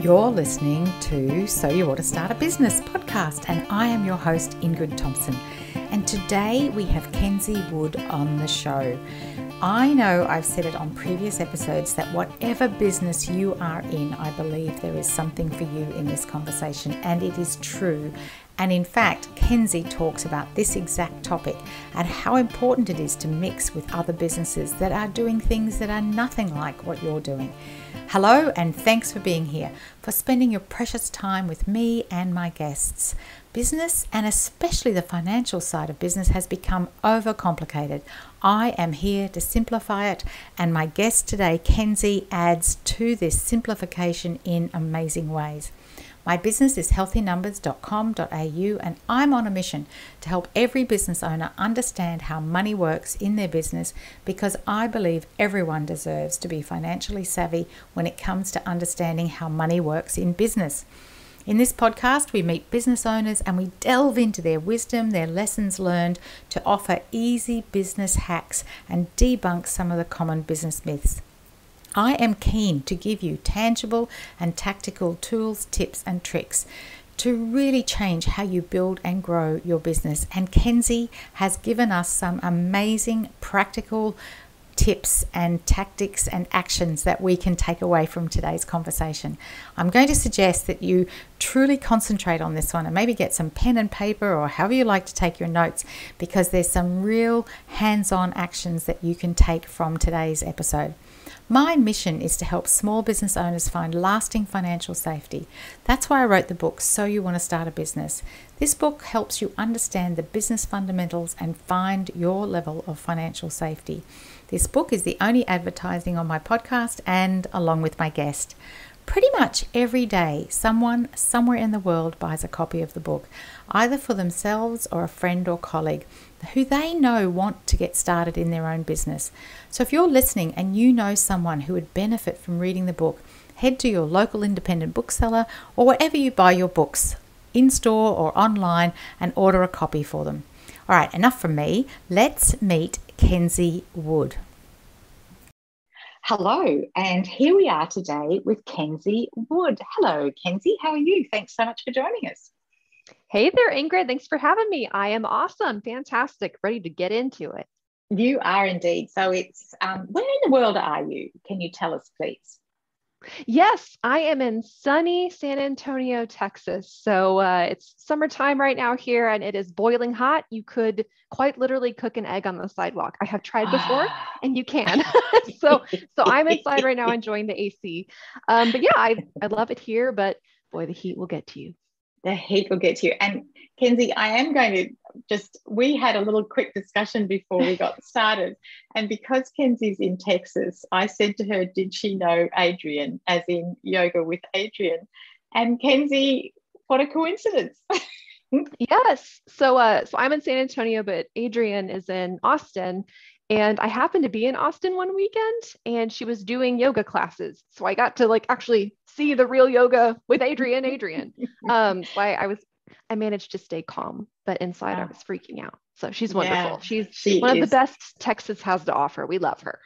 You're listening to So You Ought to Start a Business podcast, and I am your host, Ingrid Thompson. And today we have Kenzi Wood on the show. I know I've said it on previous episodes that whatever business you are in, I believe there is something for you in this conversation, and it is true. And in fact, Kenzi talks about this exact topic and how important it is to mix with other businesses that are doing things that are nothing like what you're doing. Hello, and thanks for being here, for spending your precious time with me and my guests. Business, and especially the financial side of business, has become overcomplicated. I am here to simplify it, and my guest today, Kenzi, adds to this simplification in amazing ways. My business is healthynumbers.com.au, and I'm on a mission to help every business owner understand how money works in their business, because I believe everyone deserves to be financially savvy when it comes to understanding how money works in business. In this podcast, we meet business owners and we delve into their wisdom, their lessons learned, to offer easy business hacks and debunk some of the common business myths. I am keen to give you tangible and tactical tools, tips, and tricks to really change how you build and grow your business. And Kenzi has given us some amazing practical tips and tactics and actions that we can take away from today's conversation. I'm going to suggest that you truly concentrate on this one and maybe get some pen and paper or however you like to take your notes, because there's some real hands-on actions that you can take from today's episode. My mission is to help small business owners find lasting financial safety. That's why I wrote the book, So You Want to Start a Business. This book helps you understand the business fundamentals and find your level of financial safety. This book is the only advertising on my podcast and along with my guest. Pretty much every day, someone somewhere in the world buys a copy of the book, either for themselves or a friend or colleague who they know want to get started in their own business. So if you're listening and you know someone who would benefit from reading the book, head to your local independent bookseller or wherever you buy your books, in store or online, and order a copy for them. All right, enough from me. Let's meet Kenzi Wood. Hello, and here we are today with Kenzi Wood. Hello, Kenzi. How are you? Thanks so much for joining us. Hey there, Ingrid. Thanks for having me. I am awesome. Fantastic. Ready to get into it. You are indeed. So it's, where in the world are you? Can you tell us, please? Yes, I am in sunny San Antonio, Texas. So it's summertime right now here, and it is boiling hot. You could quite literally cook an egg on the sidewalk. I have tried before, and you can. So I'm inside right now enjoying the AC. But yeah, I love it here, but boy, the heat will get to you. The heat will get to you. And Kenzi, I am going to we had a little quick discussion before we got started. And because Kenzi's in Texas, I said to her, did she know Adrian, as in yoga with Adrian? And Kenzi, what a coincidence. Yes. So I'm in San Antonio, but Adrian is in Austin. And I happened to be in Austin one weekend, and she was doing yoga classes. So I got to see the real yoga with Adrian. So I managed to stay calm, but inside I was freaking out. So she's wonderful. Yeah, she's one of the best Texas has to offer. We love her.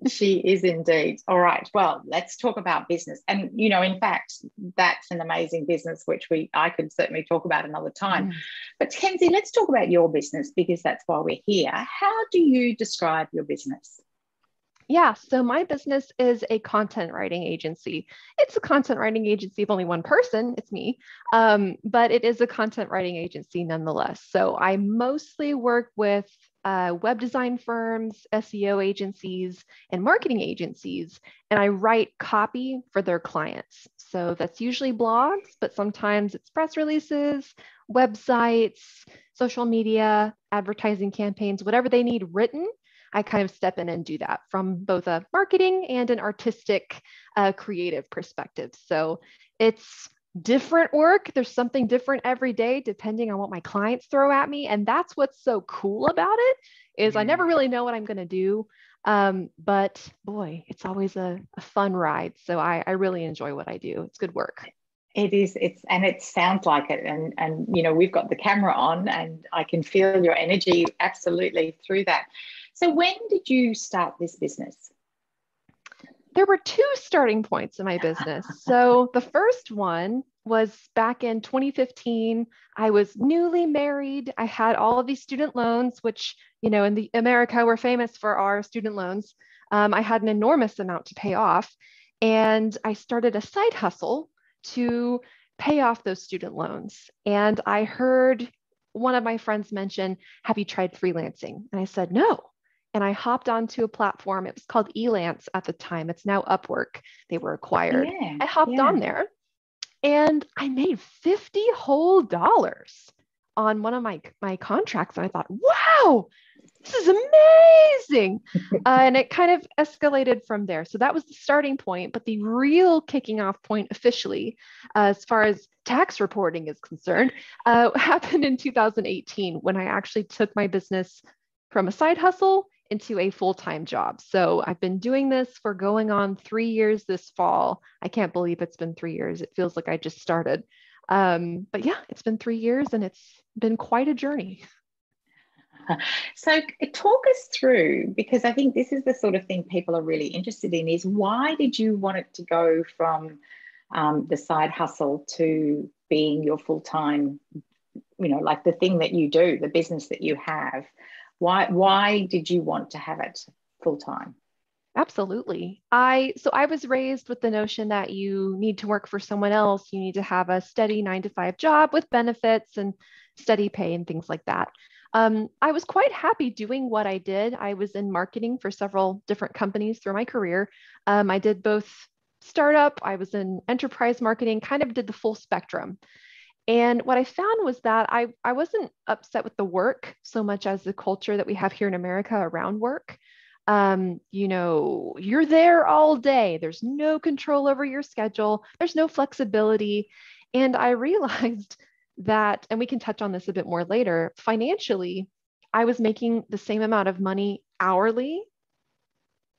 She is indeed. All right. Well, let's talk about business. And, in fact, that's an amazing business, which I could certainly talk about another time. But Kenzi, let's talk about your business, because that's why we're here. How do you describe your business? Yeah, so my business is a content writing agency. It's a content writing agency of only one person, it's me, but it is a content writing agency nonetheless. So I mostly work with web design firms, SEO agencies, and marketing agencies, and I write copy for their clients. So that's usually blogs, but sometimes it's press releases, websites, social media, advertising campaigns, whatever they need written. I kind of step in and do that from both a marketing and an artistic, creative perspective. So it's different work. There's something different every day, depending on what my clients throw at me. And that's what's so cool about it, is I never really know what I'm going to do. But boy, it's always a fun ride. So I really enjoy what I do. It's good work. It is. And it sounds like it. And we've got the camera on, and I can feel your energy absolutely through that. So when did you start this business? there were two starting points in my business. So the first one was back in 2015. I was newly married. I had all of these student loans, which, you know, in the America, we're famous for our student loans. I had an enormous amount to pay off. And I started a side hustle to pay off those student loans. And I heard one of my friends mention, have you tried freelancing? And I said, no. And I hopped onto a platform. It was called Elance at the time. It's now Upwork. They were acquired. Yeah, I hopped on there and I made $50 whole on one of my contracts. And I thought, wow, this is amazing. And it kind of escalated from there. So that was the starting point. But the real kicking off point officially, as far as tax reporting is concerned, happened in 2018 when I actually took my business from a side hustle into a full-time job. So I've been doing this for going on 3 years this fall. I can't believe it's been 3 years. It feels like I just started. But yeah, it's been 3 years and it's been quite a journey. So talk us through, because I think this is the sort of thing people are really interested in, is why did you want it to go from the side hustle to being your full-time, you know, like the thing that you do, the business that you have? Why did you want to have it full-time? Absolutely. So I was raised with the notion that you need to work for someone else. You need to have a steady 9 to 5 job with benefits and steady pay and things like that. I was quite happy doing what I did. I was in marketing for several different companies through my career. I did both startup, I was in enterprise marketing, kind of did the full spectrum. And what I found was that I wasn't upset with the work so much as the culture that we have here in America around work. You know, you're there all day. There's no control over your schedule. There's no flexibility. And I realized that, and we can touch on this a bit more later, financially, I was making the same amount of money hourly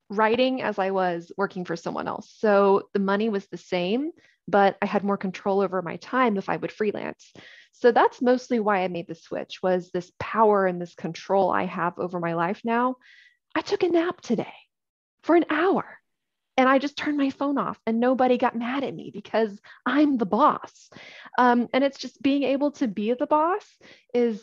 writing as I was working for someone else. So the money was the same, but I had more control over my time if I would freelance. So that's mostly why I made the switch, was this power and this control I have over my life now. I took a nap today for an hour and I just turned my phone off and nobody got mad at me because I'm the boss. And it's just being able to be the boss is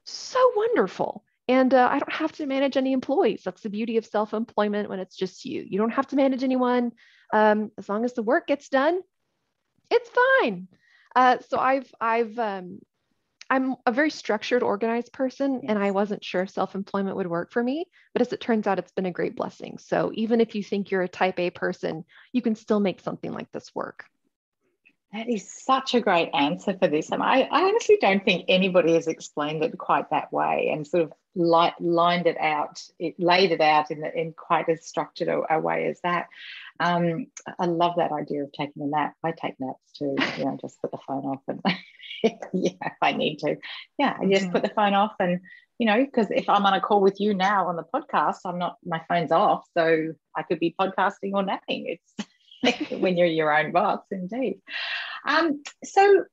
so wonderful. And I don't have to manage any employees. That's the beauty of self-employment when it's just you. You don't have to manage anyone. As long as the work gets done, it's fine. So I'm a very structured, organized person, and I wasn't sure if self-employment would work for me. But as it turns out, it's been a great blessing. So even if you think you're a type A person, you can still make something like this work. That is such a great answer for this. And I honestly don't think anybody has explained it quite that way and sort of laid it out in quite as structured a way as that. I love that idea of taking a nap. I take naps too, you know, just put the phone off and yeah, if I need to. Yeah, I just put the phone off and, you know, because if I'm on a call with you now on the podcast, my phone's off. So I could be podcasting or napping. It's when you're your own boss, indeed. So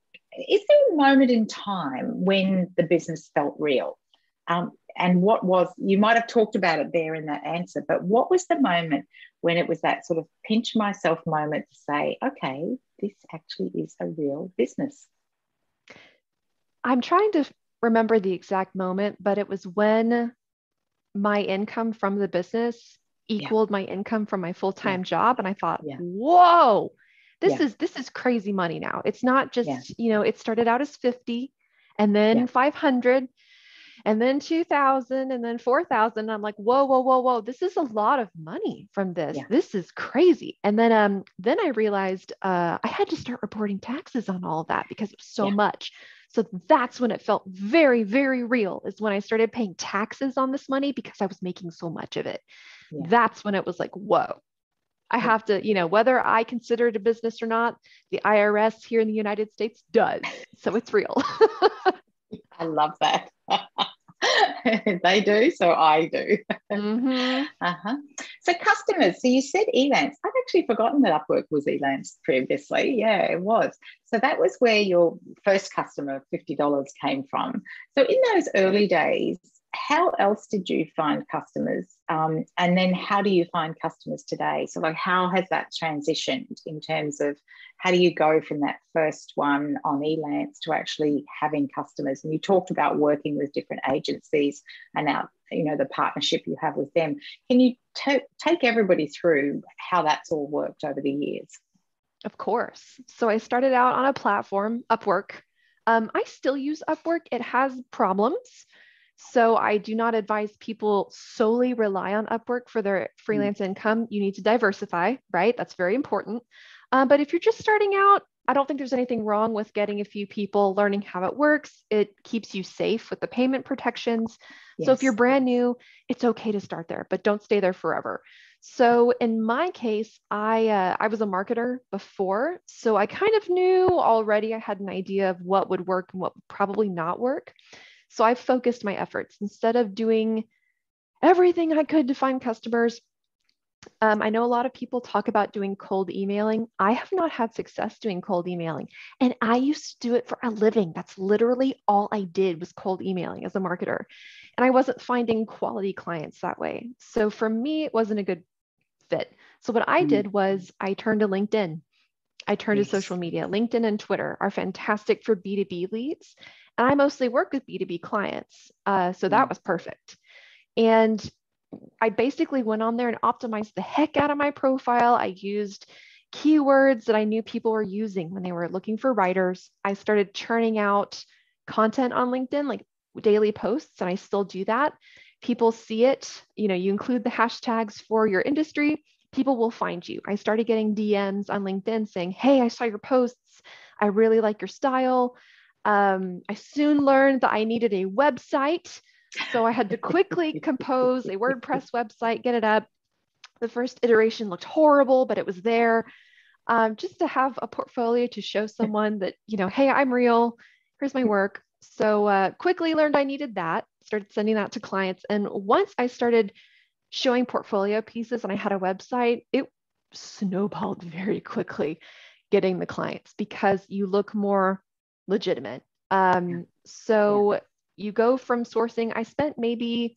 is there a moment in time when the business felt real? And what was, you might have talked about it there in that answer, but what was the moment when it was that sort of pinch myself moment to say, okay, this actually is a real business? I'm trying to remember the exact moment, but it was when my income from the business equaled my income from my full-time job. And I thought, whoa, this is crazy money now. It's not just, you know, it started out as 50 and then 500 and then 2,000 and then 4,000. I'm like, whoa. This is a lot of money from this. This is crazy. And then I realized I had to start reporting taxes on all of that because it was so much. So that's when it felt very, very real, is when I started paying taxes on this money because I was making so much of it. That's when it was like, whoa, I have to, you know, whether I consider it a business or not, the IRS here in the United States does. So it's real. I love that. They do, so I do. So customers, so you said Elance. I've actually forgotten that Upwork was Elance previously. Yeah, it was. So that was where your first customer, $50, came from. So in those early days, how else did you find customers? And then how do you find customers today? So like, how has that transitioned in terms of how do you go from that first one on Elance to actually having customers? And you talked about working with different agencies and now, you know, the partnership you have with them. Can you take everybody through how that's all worked over the years? Of course. So I started out on a platform, Upwork. I still use Upwork. It has problems. So I do not advise people solely rely on Upwork for their freelance income. You need to diversify, right? That's very important. But if you're just starting out, I don't think there's anything wrong with getting a few people, learning how it works. It keeps you safe with the payment protections. Yes. So if you're brand new, it's okay to start there, but don't stay there forever. So in my case, I was a marketer before, so I kind of knew already. I had an idea of what would work and what would probably not work. So I focused my efforts instead of doing everything I could to find customers. I know a lot of people talk about doing cold emailing. I have not had success doing cold emailing, and I used to do it for a living. That's literally all I did was cold emailing as a marketer, and I wasn't finding quality clients that way. So for me, it wasn't a good fit. So what I did was I turned to LinkedIn. I turned to social media. LinkedIn and Twitter are fantastic for B2B leads. And I mostly work with B2B clients. So that was perfect. And I basically went on there and optimized the heck out of my profile. I used keywords that I knew people were using when they were looking for writers. I started churning out content on LinkedIn, like daily posts, and I still do that. People see it, you know, you include the hashtags for your industry, people will find you. I started getting DMs on LinkedIn saying, hey, I saw your posts. I really like your style. I soon learned that I needed a website. So I had to quickly compose a WordPress website, get it up. The first iteration looked horrible, but it was there. Just to have a portfolio to show someone that, you know, hey, I'm real. Here's my work. So quickly learned I needed that, started sending that to clients. And once I started showing portfolio pieces and I had a website, it snowballed very quickly getting the clients because you look more legitimate. You go from sourcing, I spent maybe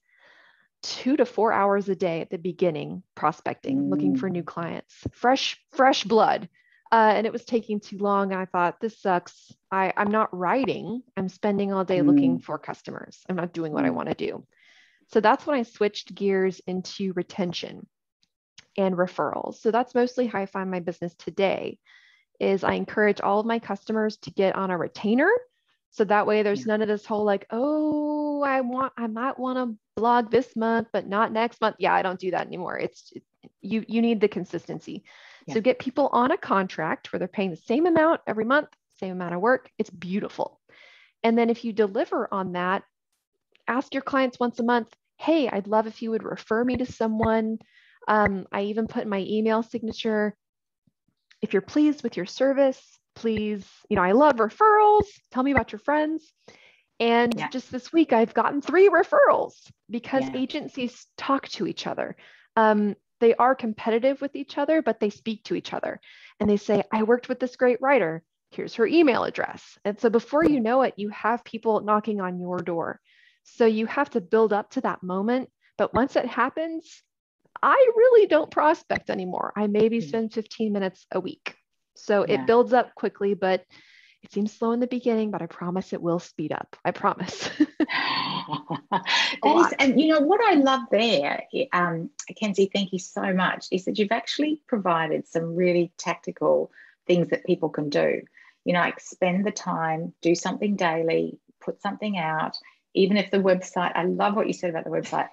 2 to 4 hours a day at the beginning prospecting, looking for new clients, fresh blood. And it was taking too long. And I thought, this sucks. I'm not writing. I'm spending all day looking for customers. I'm not doing what I want to do. So that's when I switched gears into retention and referrals. So that's mostly how I find my business today, is I encourage all of my customers to get on a retainer. So that way there's none of this whole like, oh, I might want to blog this month, but not next month. Yeah, I don't do that anymore. You need the consistency. So get people on a contract where they're paying the same amount every month, same amount of work. It's beautiful. And then if you deliver on that, ask your clients once a month, hey, I'd love if you would refer me to someone. I even put in my email signature, if you're pleased with your service, please, you know, I love referrals. Tell me about your friends. And just this week, I've gotten 3 referrals because agencies talk to each other. They are competitive with each other, but they speak to each other. And they say, I worked with this great writer. Here's her email address. And so before you know it, you have people knocking on your door. So you have to build up to that moment. But once it happens, I really don't prospect anymore. I maybe spend 15 minutes a week. So it builds up quickly, but it seems slow in the beginning, but I promise it will speed up. I promise. And you know, what I love there, Kenzi, thank you so much, is that you've actually provided some really tactical things that people can do. You know, like spend the time, do something daily, put something out. Even if the website, I love what you said about the website.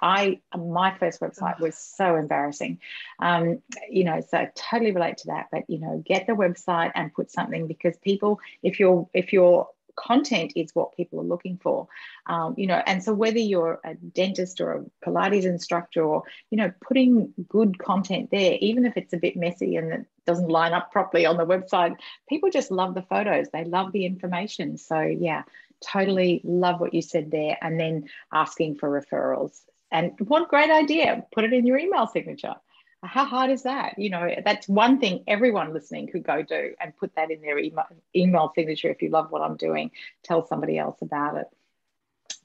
My first website was so embarrassing. You know, so I totally relate to that. But, you know, get the website and put something, because people, if your content is what people are looking for, you know, and so whether you're a dentist or a Pilates instructor, or, you know, putting good content there, even if it's a bit messy and it doesn't line up properly on the website, people just love the photos. They love the information. So yeah, totally love what you said there. And then asking for referrals. And what great idea. Put it in your email signature. How hard is that? You know, that's one thing everyone listening could go do, and put that in their email signature. If you love what I'm doing, tell somebody else about it.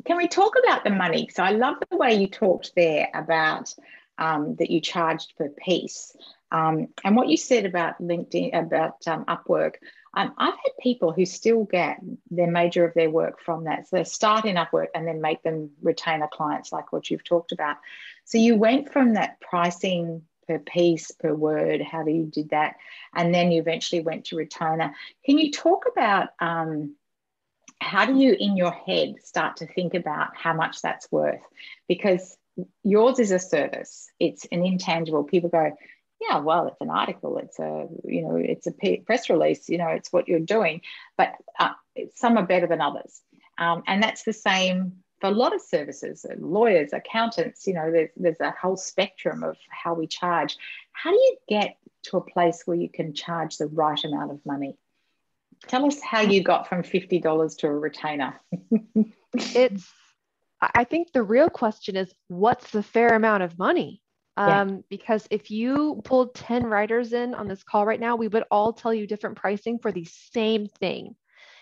Can we talk about the money? So I love the way you talked there about that you charged per piece. And what you said about LinkedIn, about Upwork. I've had people who still get their major of their work from that. So they start in Upwork and then make them retainer clients, like what you've talked about. So you went from that pricing per piece, per word, how do you did that? And then you eventually went to retainer. Can you talk about how do you, in your head, start to think about how much that's worth? Because yours is a service. It's an intangible. People go, yeah, well, it's an article. It's a, it's a press release. It's what you're doing. But some are better than others. And that's the same for a lot of services, lawyers, accountants. There's a whole spectrum of how we charge. How do you get to a place where you can charge the right amount of money? Tell us how you got from $50 to a retainer. I think the real question is, what's the fair amount of money? Because if you pulled 10 writers in on this call right now, we would all tell you different pricing for the same thing.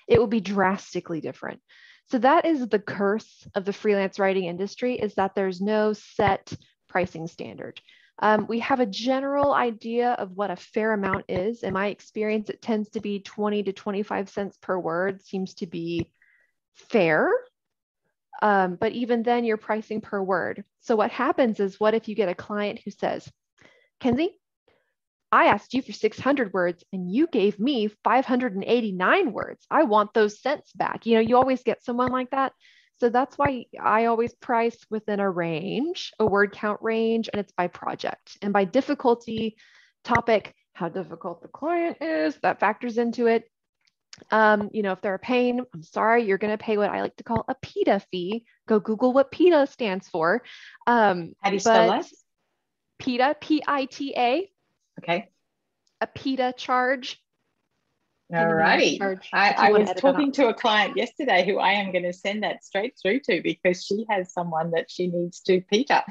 It will be drastically different. So that is the curse of the freelance writing industry, is that there's no set pricing standard. We have a general idea of what a fair amount is. In my experience, it tends to be 20 to 25 cents per word seems to be fair. But even then, you're pricing per word. So what happens is, what if you get a client who says, Kenzi, I asked you for 600 words and you gave me 589 words. I want those cents back. You always get someone like that. So that's why I always price within a range, a word count range, and it's by project and by difficulty, topic, how difficult the client is, that factors into it. If they're a pain, I'm sorry, you're going to pay what I like to call a PETA fee. Go Google what PETA stands for. How do you spell that? PETA, PITA. Okay. A PETA charge. All righty. I was talking to a client yesterday who I am going to send that straight through to, because she has someone that she needs to PETA.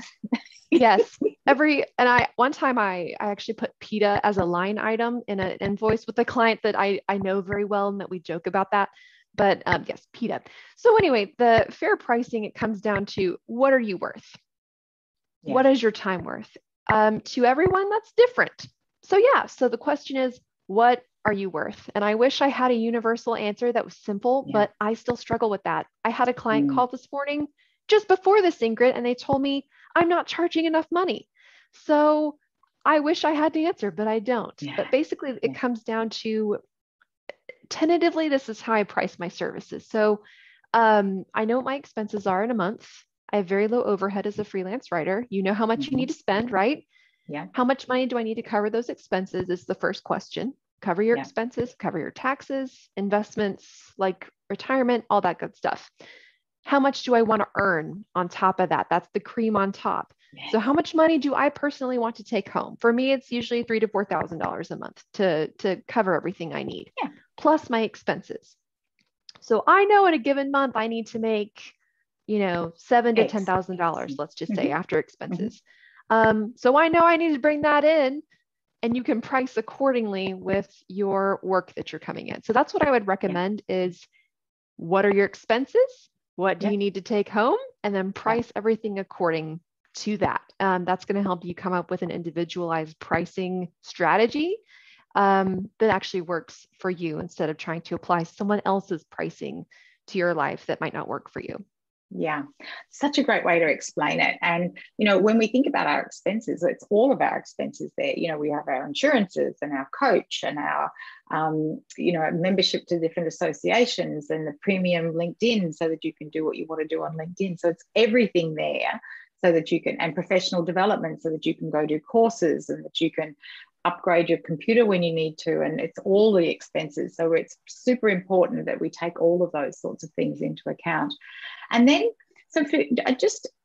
Yes. One time I actually put PETA as a line item in an invoice with a client that I know very well, and that we joke about that. But yes, PETA. So anyway, the fair pricing, it comes down to, what are you worth? Yeah. What is your time worth? To everyone, that's different. So the question is, what are you worth? And I wish I had a universal answer that was simple, but I still struggle with that. I had a client call this morning just before this, Ingrid, and they told me, I'm not charging enough money. So I wish I had the answer, but I don't. But basically, it comes down to, tentatively, this is how I price my services. So I know what my expenses are in a month. I have very low overhead as a freelance writer. You know how much you need to spend, right? Yeah. How much money do I need to cover those expenses is the first question. Cover your expenses, cover your taxes, investments, like retirement, all that good stuff. How much do I want to earn on top of that? That's the cream on top. So how much money do I personally want to take home? For me, it's usually $3,000 to $4,000 a month to cover everything I need, plus my expenses. So I know in a given month, I need to make, $7,000 to $10,000, let's just say, after expenses. So I know I need to bring that in, and you can price accordingly with your work that you're coming in. So that's what I would recommend is, what are your expenses? What do you need to take home? And then price everything according to that. That's going to help you come up with an individualized pricing strategy that actually works for you, instead of trying to apply someone else's pricing to your life that might not work for you. Yeah, such a great way to explain it. And, when we think about our expenses, it's all of our expenses there. We have our insurances and our coach and our, membership to different associations and the premium LinkedIn, so that you can do what you want to do on LinkedIn. So it's everything there, so that you can, and professional development, so that you can go do courses and that you can upgrade your computer when you need to. And it's all the expenses. So it's super important that we take all of those sorts of things into account. And then, so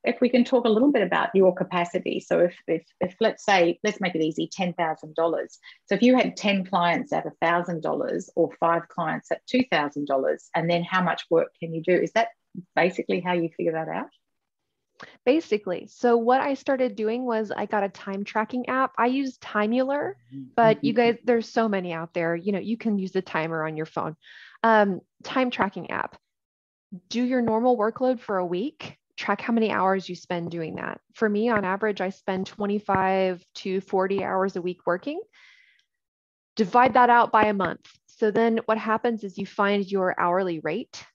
if we can talk a little bit about your capacity. So if let's say, let's make it easy, $10,000. So if you had 10 clients at $1,000 or 5 clients at $2,000, and then how much work can you do? Is that basically how you figure that out? Basically. So what I started doing was, I got a time tracking app. I use Timular, but you guys, there's so many out there. You can use the timer on your phone. Time tracking app. do your normal workload for a week, track how many hours you spend doing that. For me, on average, I spend 25 to 40 hours a week working. Divide that out by a month. So then what happens is you find your hourly rate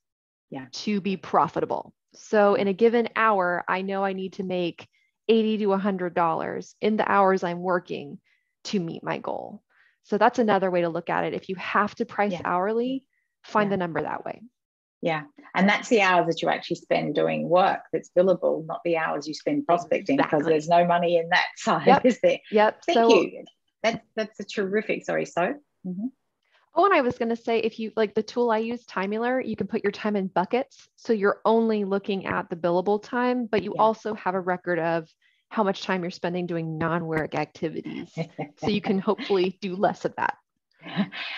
to be profitable. So in a given hour, I know I need to make $80 to $100 in the hours I'm working to meet my goal. So that's another way to look at it. If you have to price hourly, find the number that way. Yeah. And that's the hours that you actually spend doing work that's billable, not the hours you spend prospecting, because there's no money in that side, is there? Thank you. That's a terrific, sorry. So, oh, and I was going to say, if you like the tool I use, Timular, you can put your time in buckets. So you're only looking at the billable time, but you also have a record of how much time you're spending doing non-work activities. So you can hopefully do less of that.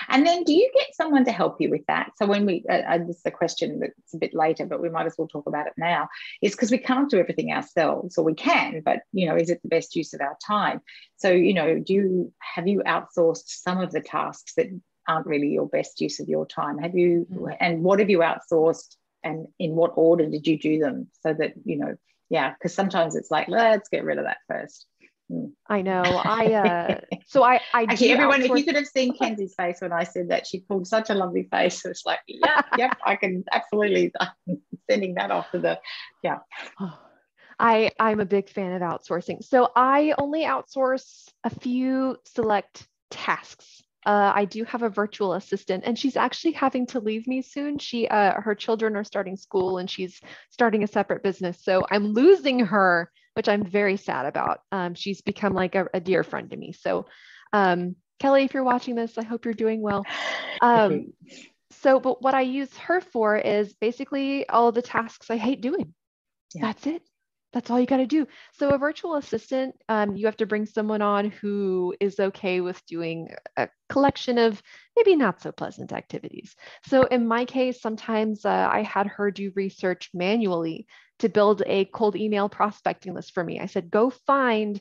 And then do you get someone to help you with that? So when we, this is a question that's a bit later, but we might as well talk about it now, is because we can't do everything ourselves, or we can, but, is it the best use of our time? So, have you outsourced some of the tasks that aren't really your best use of your time? Have you, and what have you outsourced, and in what order did you do them? So that, because sometimes it's like, let's get rid of that first. I know. I actually, everyone, if you could have seen Kenzi's face when I said that, she pulled such a lovely face. It was like, yep, I can absolutely sending that off to the, I'm a big fan of outsourcing. So I only outsource a few select tasks. I do have a virtual assistant, and she's actually having to leave me soon. Her children are starting school, and she's starting a separate business. So I'm losing her, which I'm very sad about. She's become like a dear friend to me. So Kelly, if you're watching this, I hope you're doing well. But what I use her for is basically all of the tasks I hate doing. That's it. That's all you got to do. So a virtual assistant, you have to bring someone on who is okay with doing a collection of maybe not so pleasant activities. So in my case, sometimes I had her do research manually to build a cold email prospecting list for me. I said, go find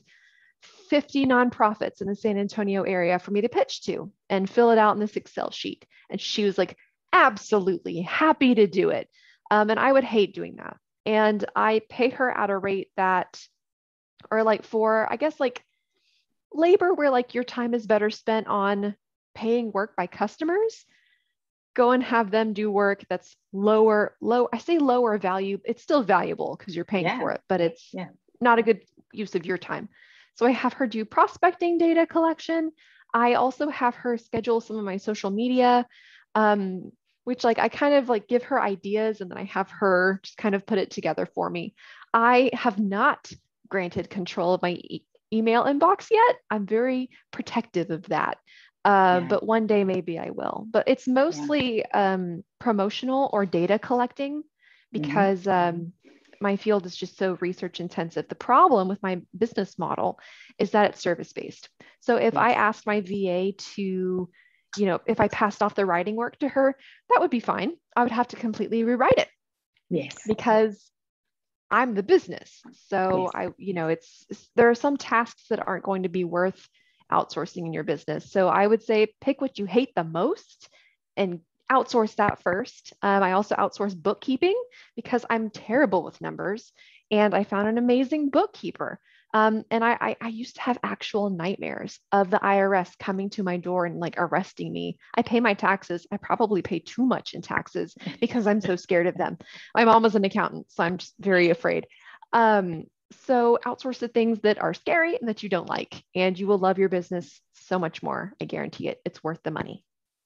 50 nonprofits in the San Antonio area for me to pitch to and fill it out in this Excel sheet. And she was like, absolutely happy to do it. And I would hate doing that. And I pay her at a rate that, or like for, I guess like labor where like your time is better spent on paying work by customers, go and have them do work that's I say lower value. It's still valuable because you're paying for it, but it's not a good use of your time. So I have her do prospecting data collection. I also have her schedule some of my social media, which like I kind of like give her ideas and then I have her just kind of put it together for me. I have not granted control of my email inbox yet. I'm very protective of that. But one day maybe I will. But it's mostly promotional or data collecting because my field is just so research intensive. The problem with my business model is that it's service-based. So if I asked my VA to, if I passed off the writing work to her, that would be fine. I would have to completely rewrite it. Yes. Because I'm the business. So there are some tasks that aren't going to be worth outsourcing in your business. So I would say pick what you hate the most and outsource that first. I also outsource bookkeeping because I'm terrible with numbers and I found an amazing bookkeeper. And I used to have actual nightmares of the IRS coming to my door and like arresting me. I pay my taxes. I probably pay too much in taxes because I'm so scared of them. My mom was an accountant, so I'm just very afraid. So outsource the things that are scary and that you don't like, and you will love your business so much more. I guarantee it. It's worth the money.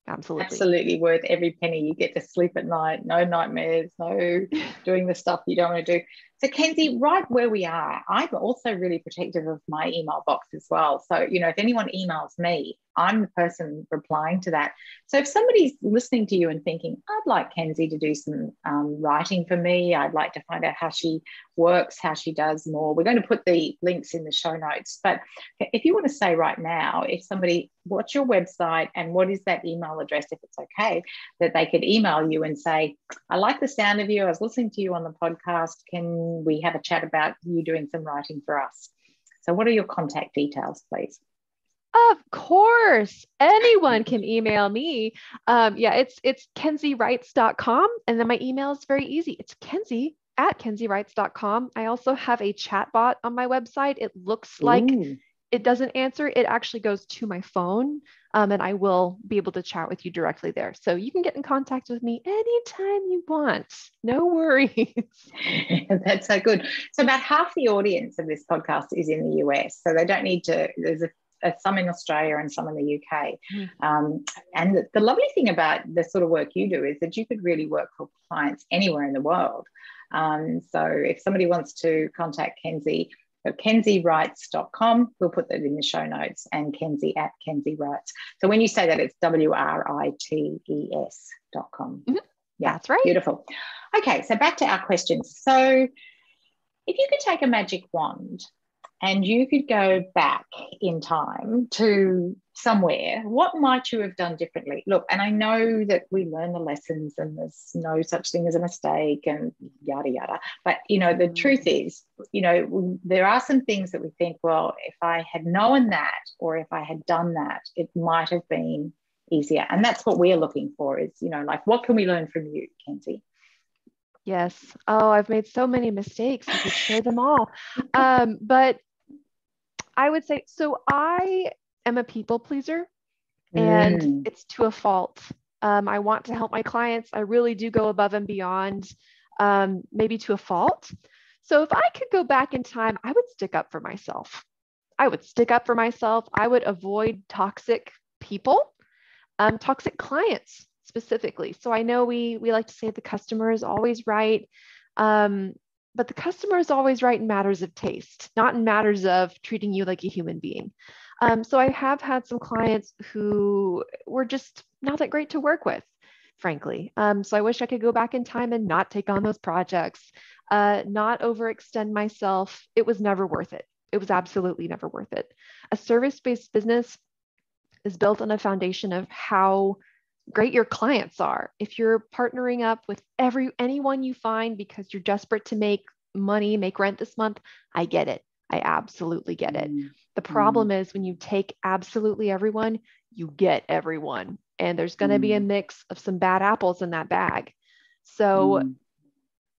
Absolutely worth every penny. You get to sleep at night, no nightmares, no doing the stuff you don't want to do. So Kenzi, right where we are, I'm also really protective of my email box as well. So, if anyone emails me, I'm the person replying to that. So if somebody's listening to you and thinking, I'd like Kenzi to do some writing for me, I'd like to find out how she works, how she does more. We're going to put the links in the show notes. But if you want to say right now, if somebody, what's your website and what is that email address, if it's okay, that they could email you and say, I like the sound of you. I was listening to you on the podcast. Can we have a chat about you doing some writing for us? So what are your contact details, please? Of course, anyone can email me. Yeah, it's kenzywrites.com. And then my email is very easy. It's kenzi@kenzywrites.com. I also have a chat bot on my website. It looks like Ooh. it doesn't answer. It actually goes to my phone, and I will be able to chat with you directly there. So you can get in contact with me anytime you want. No worries. That's so good. So about half the audience of this podcast is in the US. So they don't need to, there's some in Australia and some in the UK. And the lovely thing about the sort of work you do is that you could really work for clients anywhere in the world. So if somebody wants to contact Kenzi, kenzywrites.com, we'll put that in the show notes, and Kenzi@KenziWrites. So when you say that, it's WRITES.com. Mm-hmm. Yeah, that's right. Beautiful. Okay, so back to our questions. So if you could take a magic wand and you could go back in time to somewhere, what might you have done differently? Look, and I know that we learn the lessons and there's no such thing as a mistake and yada, yada. But, the truth is, there are some things that we think, well, if I had known that or if I had done that, it might have been easier. And that's what we're looking for is, like, what can we learn from you, Kenzi? Yes. Oh, I've made so many mistakes. I could share them all. But I would say, so I am a people pleaser, and it's to a fault. I want to help my clients. I really do go above and beyond, maybe to a fault. So if I could go back in time, I would stick up for myself. I would avoid toxic people, toxic clients specifically. So I know we like to say the customer is always right. But the customer is always right in matters of taste, not in matters of treating you like a human being. So I have had some clients who were just not that great to work with, frankly. So I wish I could go back in time and not take on those projects, not overextend myself. It was never worth it. It was absolutely never worth it. A service-based business is built on a foundation of how great your clients are. If you're partnering up with anyone you find because you're desperate to make money, make rent this month, I get it. I absolutely get it. The problem is when you take absolutely everyone, you get everyone. And there's going to be a mix of some bad apples in that bag. So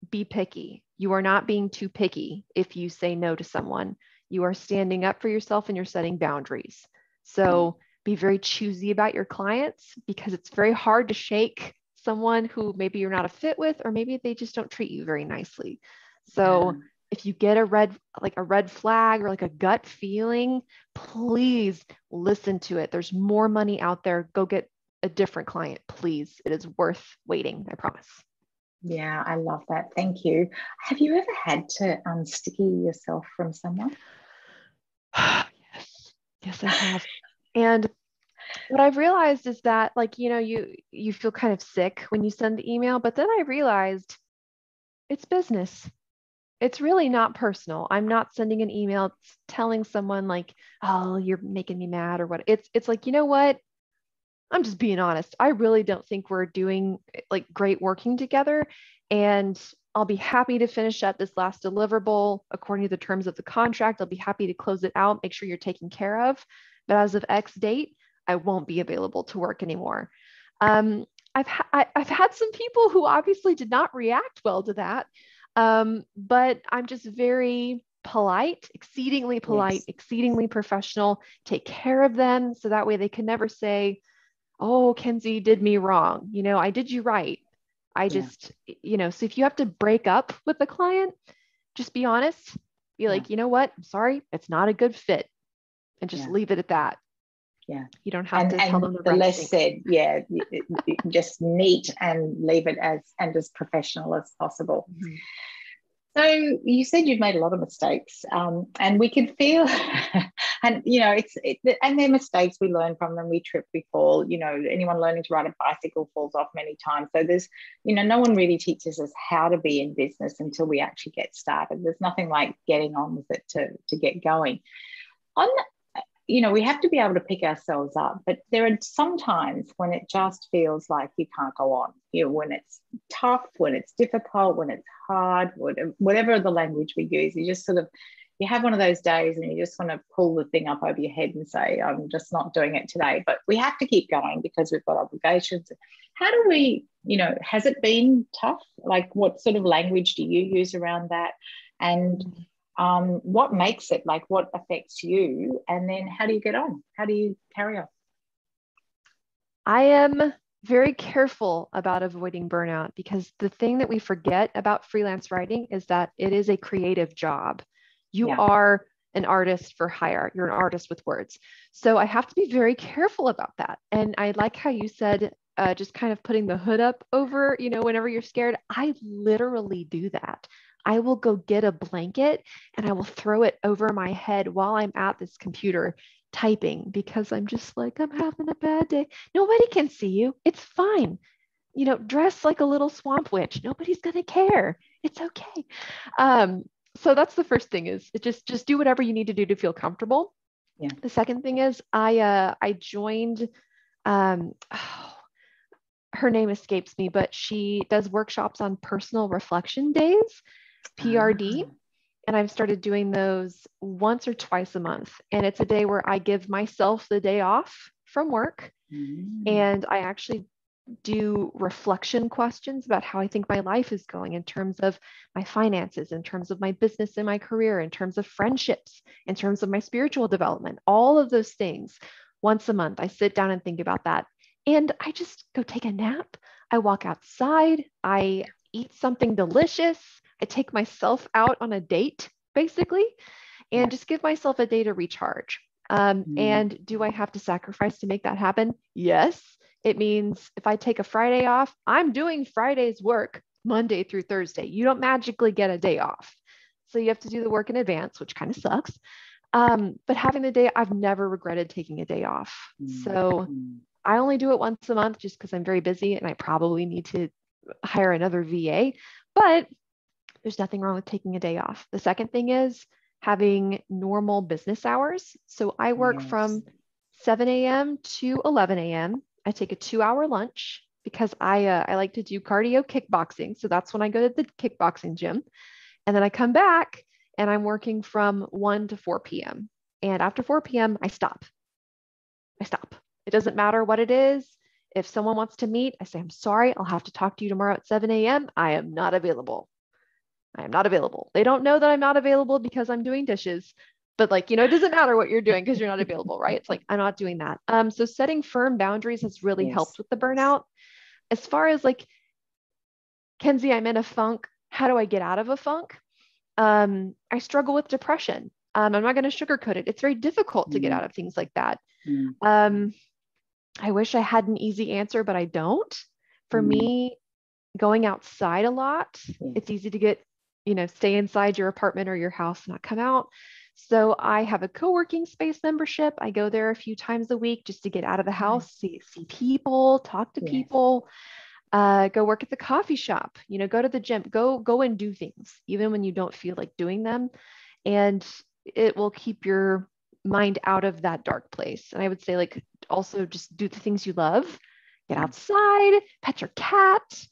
be picky. You are not being too picky if you say no to someone. You are standing up for yourself and you're setting boundaries. So be very choosy about your clients, because it's very hard to shake someone who maybe you're not a fit with, or maybe they just don't treat you very nicely. So if you get a red flag or like a gut feeling, please listen to it. There's more money out there. Go get a different client, please. It is worth waiting, I promise. Yeah, I love that. Thank you. Have you ever had to unsticky yourself from someone? Yes, I have. And what I've realized is that, like, you feel kind of sick when you send the email, but then I realized it's business. It's really not personal. I'm not sending an email telling someone like, oh, you're making me mad or what. It's like, you know what? I'm just being honest. I really don't think we're doing like great working together. And I'll be happy to finish up this last deliverable according to the terms of the contract. I'll be happy to close it out, make sure you're taken care of. But as of X date, I won't be available to work anymore. I've had some people who obviously did not react well to that. But I'm just very polite, exceedingly professional, take care of them. So that way they can never say, oh, Kenzi did me wrong. I did you right. I just, so if you have to break up with the client, just be honest, be like, you know what? I'm sorry. It's not a good fit. And just leave it at that. Yeah. You don't have to tell them the less said, just neat and leave it as professional as possible. So you said you've made a lot of mistakes, and we could feel, and and they're mistakes. We learn from them. We trip, we fall. Anyone learning to ride a bicycle falls off many times. So there's, no one really teaches us how to be in business until we actually get started. There's nothing like getting on with it to get going. We have to be able to pick ourselves up, but there are some times when it just feels like you can't go on, when it's tough, when it's difficult, when it's hard, whatever the language we use, you just sort of, you have one of those days and you just want to pull the thing up over your head and say, I'm just not doing it today. But we have to keep going because we've got obligations. How do we, has it been tough? Like, what sort of language do you use around that? And what makes it, like, what affects you? And then how do you get on? How do you carry on? I am very careful about avoiding burnout, because the thing that we forget about freelance writing is that it is a creative job. You are an artist for hire. You're an artist with words. So I have to be very careful about that. And I like how you said, just kind of putting the hood up over, whenever you're scared. I literally do that. I will go get a blanket and I will throw it over my head while I'm at this computer typing, because I'm just like, I'm having a bad day. Nobody can see you. It's fine. Dress like a little swamp witch. Nobody's going to care. It's okay. So that's the first thing, is just do whatever you need to do to feel comfortable. Yeah. The second thing is I joined, her name escapes me, but she does workshops on personal reflection days, PRD. And I've started doing those once or twice a month. And it's a day where I give myself the day off from work. And I actually do reflection questions about how I think my life is going in terms of my finances, in terms of my business and my career, in terms of friendships, in terms of my spiritual development, all of those things. Once a month, I sit down and think about that. And I just go take a nap. I walk outside. I eat something delicious. I take myself out on a date, basically, and just give myself a day to recharge. And do I have to sacrifice to make that happen? Yes. It means if I take a Friday off, I'm doing Friday's work Monday through Thursday. You don't magically get a day off. So you have to do the work in advance, which kind of sucks. But having the day, I've never regretted taking a day off. So I only do it once a month just because I'm very busy and I probably need to hire another VA. But there's nothing wrong with taking a day off. The second thing is having normal business hours. So I work from 7 a.m. to 11 a.m. I take a 2-hour lunch because I like to do cardio kickboxing. So that's when I go to the kickboxing gym. And then I come back and I'm working from 1 to 4 p.m. And after 4 p.m., I stop. It doesn't matter what it is. If someone wants to meet, I say, I'm sorry, I'll have to talk to you tomorrow at 7 a.m. I am not available. They don't know that I'm not available because I'm doing dishes, but it doesn't matter what you're doing because you're not available, right? It's like, I'm not doing that. So setting firm boundaries has really helped with the burnout. As far as Kenzi, I'm in a funk. How do I get out of a funk? I struggle with depression. I'm not going to sugarcoat it. It's very difficult to get out of things like that. I wish I had an easy answer, but I don't. For me, going outside a lot, it's easy to get, stay inside your apartment or your house, not come out. So I have a co-working space membership. I go there a few times a week just to get out of the house, see people, talk to people, go work at the coffee shop, go to the gym, go and do things, even when you don't feel like doing them. And it will keep your mind out of that dark place. And I would say also just do the things you love, get outside, pet your cat,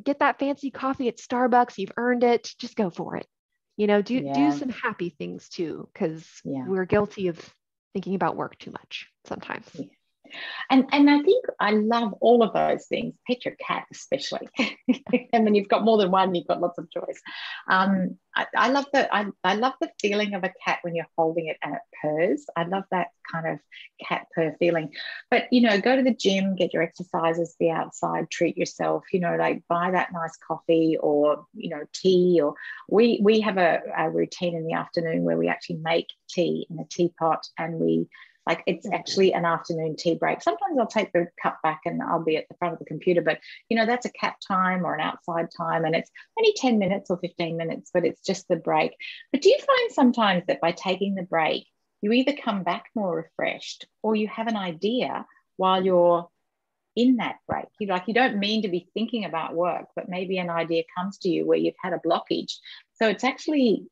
get that fancy coffee at Starbucks. You've earned it. Just go for it. Do some happy things too, because we're guilty of thinking about work too much sometimes. And I think I love all of those things. Pet your cat, especially. And when you've got more than one, you've got lots of choice. I love the feeling of a cat when you're holding it and it purrs. I love that kind of cat purr feeling. But go to the gym, get your exercises, be outside, treat yourself. Buy that nice coffee or tea. Or we have a routine in the afternoon where we actually make tea in a teapot, and it's actually an afternoon tea break. Sometimes I'll take the cup back and I'll be at the front of the computer, but that's a cat time or an outside time, and it's only 10 minutes or 15 minutes, but it's just the break. But do you find sometimes that by taking the break, you either come back more refreshed or you have an idea while you're in that break? You don't mean to be thinking about work, but maybe an idea comes to you where you've had a blockage. So it's actually,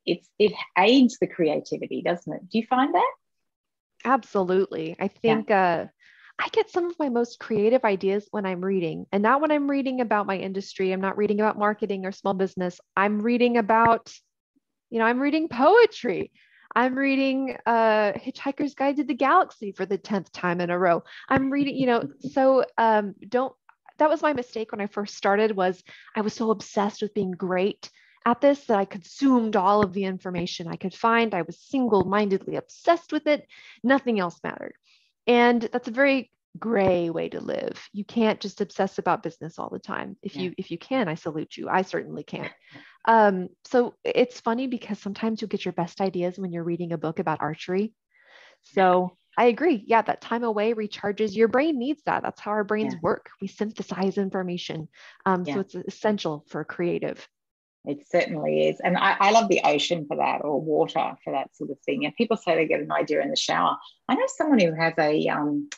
it aids the creativity, doesn't it? Do you find that? Absolutely. I think I get some of my most creative ideas when I'm reading, and not when I'm reading about my industry. I'm not reading about marketing or small business. I'm reading about I'm reading poetry. I'm reading Hitchhiker's Guide to the Galaxy for the 10th time in a row. I'm reading, so don't, that was my mistake when I first started, was I was so obsessed with being great at this that I consumed all of the information I could find. I was single-mindedly obsessed with it. Nothing else mattered. And that's a very gray way to live. You can't just obsess about business all the time. If you can, I salute you. I certainly can't. So it's funny because sometimes you'll get your best ideas when you're reading a book about archery. So I agree. Yeah, that time away recharges. Your brain needs that. That's how our brains work. We synthesize information. So it's essential for a creative. It certainly is. And I love the ocean for that, or water for that sort of thing. And people say they get an idea in the shower. I know someone who has a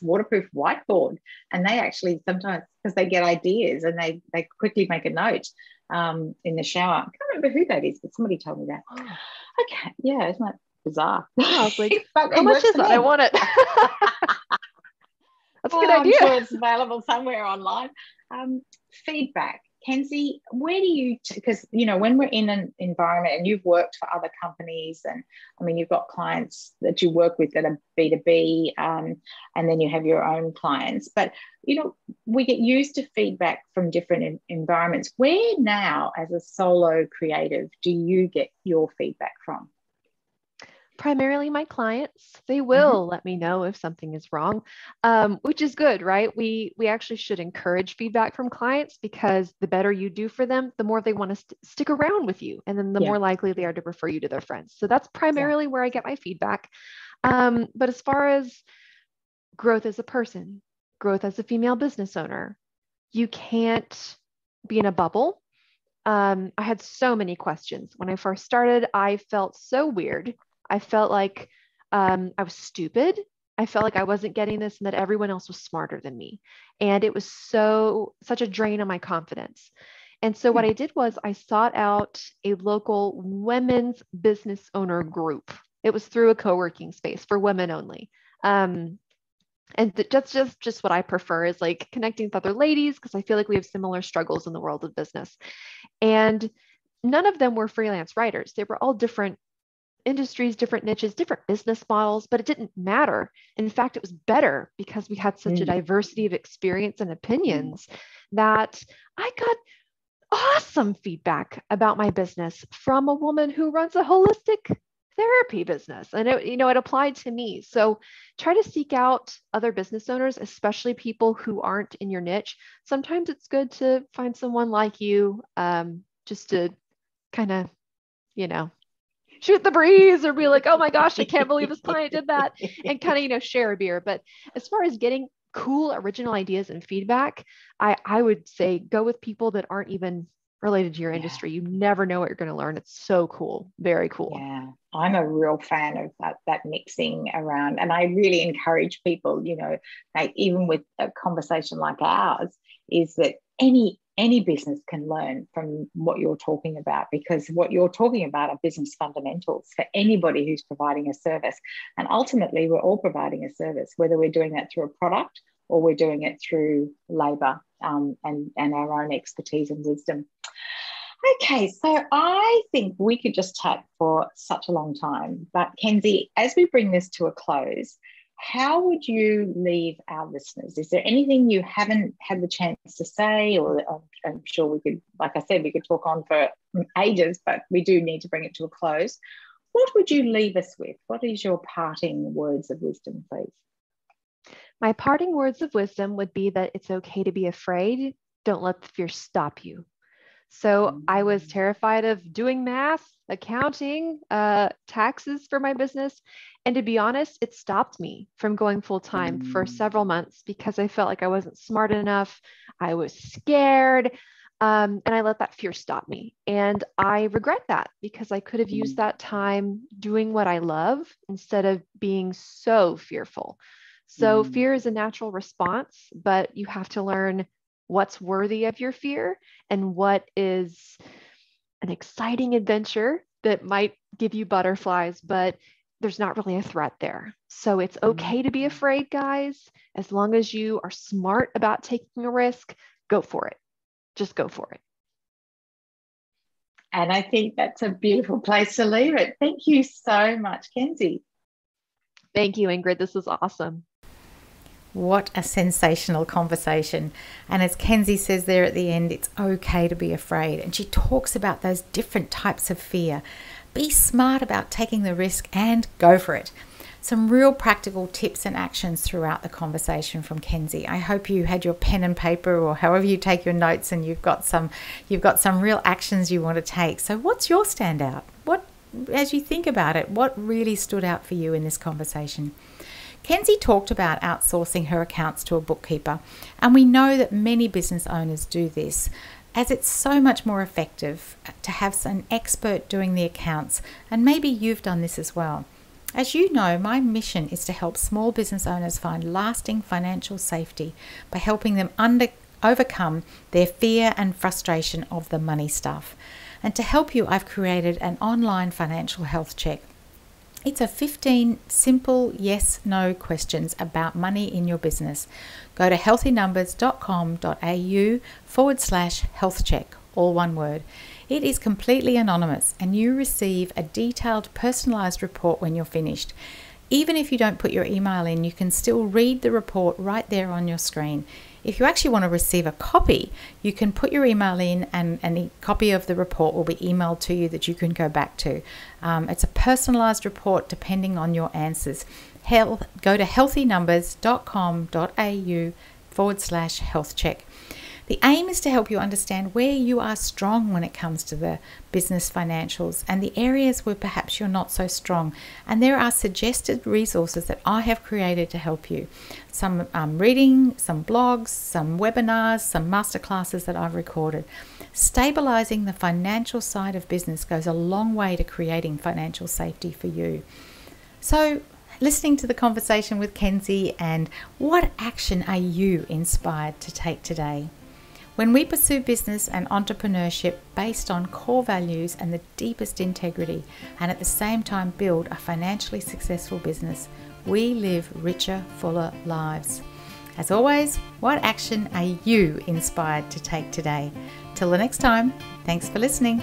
waterproof whiteboard, and they actually sometimes, because they get ideas and they quickly make a note in the shower. I can't remember who that is, but somebody told me that. Okay. Yeah, isn't that bizarre? I was like, how much is that? I want it. That's a good idea. I'm sure it's available somewhere online. Feedback. Kenzi, where do you, because, when we're in an environment, and you've worked for other companies, and I mean, you've got clients that you work with that are B2B, and then you have your own clients, but, we get used to feedback from different environments. Where now, as a solo creative, do you get your feedback from? Primarily my clients. They will let me know if something is wrong, which is good, right? We actually should encourage feedback from clients, because the better you do for them, the more they want to stick around with you. And then the more likely they are to refer you to their friends. So that's primarily where I get my feedback. But as far as growth as a person, growth as a female business owner, you can't be in a bubble. I had so many questions. When I first started, I felt so weird. I felt like I was stupid. I felt like I wasn't getting this and that everyone else was smarter than me. And it was such a drain on my confidence. And so what I did was I sought out a local women's business owner group. It was through a co-working space for women only. And that's just what I prefer, is like connecting with other ladies, because I feel like we have similar struggles in the world of business. And none of them were freelance writers. They were all different industries, different niches, different business models, but it didn't matter. In fact, it was better because we had such a diversity of experience and opinions that I got awesome feedback about my business from a woman who runs a holistic therapy business. And it applied to me. So try to seek out other business owners, especially people who aren't in your niche. Sometimes it's good to find someone like you, just to kind of, shoot the breeze, or be like, oh my gosh, I can't believe this client did that, and kind of, share a beer. But as far as getting cool, original ideas and feedback, I would say go with people that aren't even related to your industry. You never know what you're going to learn. It's so cool. Very cool. Yeah, I'm a real fan of that mixing around. And I really encourage people, like even with a conversation like ours, is that any business can learn from what you're talking about, because what you're talking about are business fundamentals for anybody who's providing a service. And ultimately, we're all providing a service, whether we're doing that through a product or we're doing it through labor, and our own expertise and wisdom. Okay, so I think we could just chat for such a long time. But Kenzi, as we bring this to a close, how would you leave our listeners? Is there anything you haven't had the chance to say? Or I'm sure we could, like I said, we could talk on for ages, but we do need to bring it to a close. What would you leave us with? What is your parting words of wisdom, please? My parting words of wisdom would be that it's okay to be afraid. Don't let the fear stop you. So I was terrified of doing math, accounting, taxes for my business. And to be honest, it stopped me from going full time for several months because I felt like I wasn't smart enough. I was scared. And I let that fear stop me. And I regret that because I could have used that time doing what I love instead of being so fearful. So fear is a natural response, but you have to learn what's worthy of your fear and what is an exciting adventure that might give you butterflies, but there's not really a threat there. So it's okay to be afraid, guys. As long as you are smart about taking a risk, go for it. Just go for it. And I think that's a beautiful place to leave it. Thank you so much, Kenzi. Thank you, Ingrid. This is awesome. What a sensational conversation. And as Kenzi says there at the end, it's okay to be afraid. And she talks about those different types of fear. Be smart about taking the risk and go for it. Some real practical tips and actions throughout the conversation from Kenzi. I hope you had your pen and paper, or however you take your notes, and you've got some real actions you want to take. So what's your standout? As you think about it, what really stood out for you in this conversation? Kenzi talked about outsourcing her accounts to a bookkeeper, and we know that many business owners do this, as it's so much more effective to have an expert doing the accounts, and maybe you've done this as well. As you know, my mission is to help small business owners find lasting financial safety by helping them overcome their fear and frustration of the money stuff. And to help you, I've created an online financial health check. It's a 15 simple yes/no questions about money in your business. Go to healthynumbers.com.au/health check, all one word. It is completely anonymous, and you receive a detailed personalized report when you're finished. Even if you don't put your email in, you can still read the report right there on your screen. If you actually want to receive a copy, you can put your email in, and a copy of the report will be emailed to you that you can go back to. It's a personalized report depending on your answers. Go to healthynumbers.com.au/health check. The aim is to help you understand where you are strong when it comes to the business financials, and the areas where perhaps you're not so strong. And there are suggested resources that I have created to help you. Some reading, some blogs, some webinars, some masterclasses that I've recorded. Stabilizing the financial side of business goes a long way to creating financial safety for you. So, listening to the conversation with Kenzi, and what action are you inspired to take today? When we pursue business and entrepreneurship based on core values and the deepest integrity, and at the same time build a financially successful business, we live richer, fuller lives. As always, what action are you inspired to take today? Till the next time, thanks for listening.